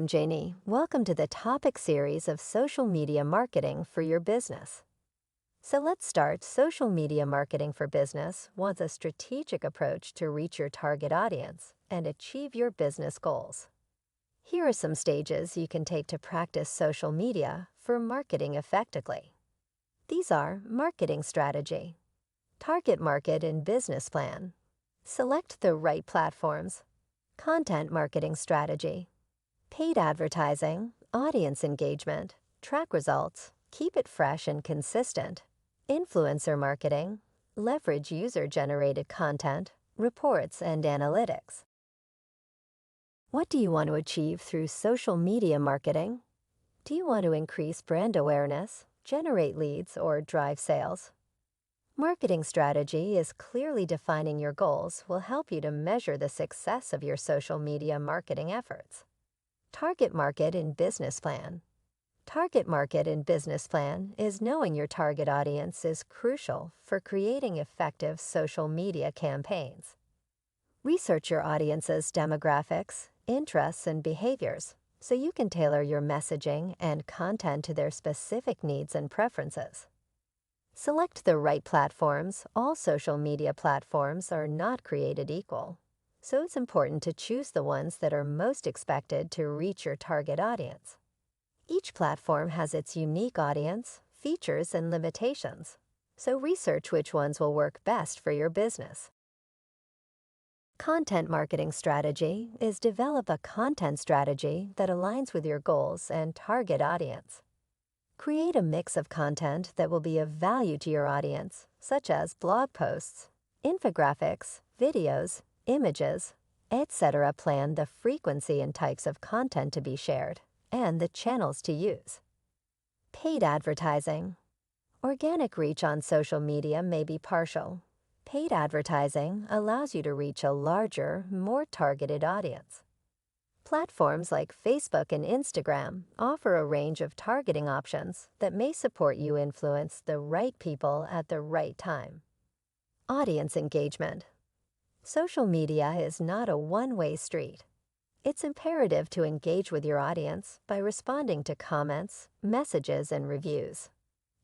I'm Janie. Welcome to the topic series of social media marketing for your business. So let's start. Social media marketing for business wants a strategic approach to reach your target audience and achieve your business goals. Here are some stages you can take to practice social media for marketing effectively. These are marketing strategy, target market and business plan, select the right platforms, content marketing strategy, paid advertising, audience engagement, track results, keep it fresh and consistent, influencer marketing, leverage user-generated content, reports, and analytics. What do you want to achieve through social media marketing? Do you want to increase brand awareness, generate leads, or drive sales? Marketing strategy is clearly defining your goals will help you to measure the success of your social media marketing efforts. Target market and business plan. Target market and business plan is knowing your target audience is crucial for creating effective social media campaigns. Research your audience's demographics, interests, and behaviors so you can tailor your messaging and content to their specific needs and preferences. Select the right platforms. All social media platforms are not created equal, so it's important to choose the ones that are most expected to reach your target audience. Each platform has its unique audience, features, and limitations, so research which ones will work best for your business. Content marketing strategy is develop a content strategy that aligns with your goals and target audience. Create a mix of content that will be of value to your audience, such as blog posts, infographics, videos, images, etc. Plan the frequency and types of content to be shared and the channels to use. Paid advertising. Organic reach on social media may be partial. Paid advertising allows you to reach a larger, more targeted audience. Platforms like Facebook and Instagram offer a range of targeting options that may support you influence the right people at the right time. Audience engagement. Social media is not a one-way street. It's imperative to engage with your audience by responding to comments, messages, and reviews,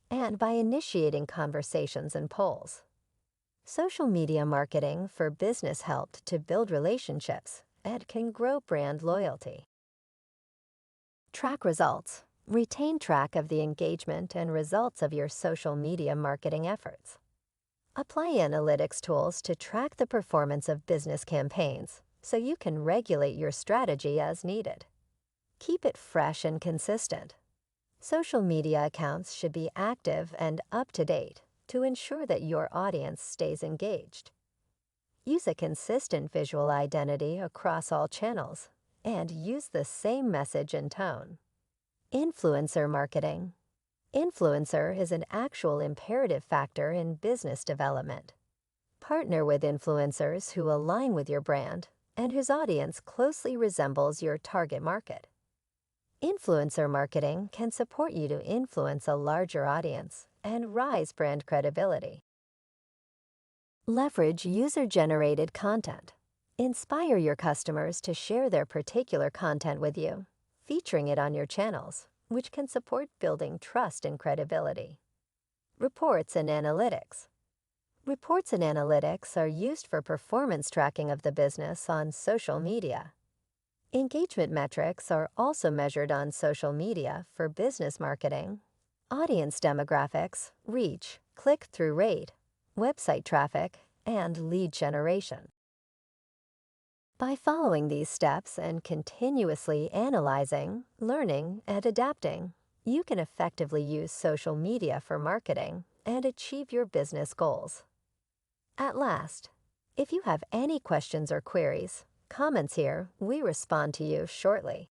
and by initiating conversations and polls. Social media marketing for business helped to build relationships and can grow brand loyalty. Track results. Retain track of the engagement and results of your social media marketing efforts. Apply analytics tools to track the performance of business campaigns so you can regulate your strategy as needed. Keep it fresh and consistent. Social media accounts should be active and up-to-date to ensure that your audience stays engaged. Use a consistent visual identity across all channels and use the same message and tone. Influencer marketing. Influencer is an actual imperative factor in business development. Partner with influencers who align with your brand and whose audience closely resembles your target market. Influencer marketing can support you to influence a larger audience and rise brand credibility. Leverage user-generated content. Inspire your customers to share their particular content with you, featuring it on your channels, which can support building trust and credibility. Reports and analytics. Reports and analytics are used for performance tracking of the business on social media. Engagement metrics are also measured on social media for business marketing. Audience demographics, reach, click-through rate, website traffic, and lead generation. By following these steps and continuously analyzing, learning, and adapting, you can effectively use social media for marketing and achieve your business goals. At last, if you have any questions or queries, comments here, we respond to you shortly.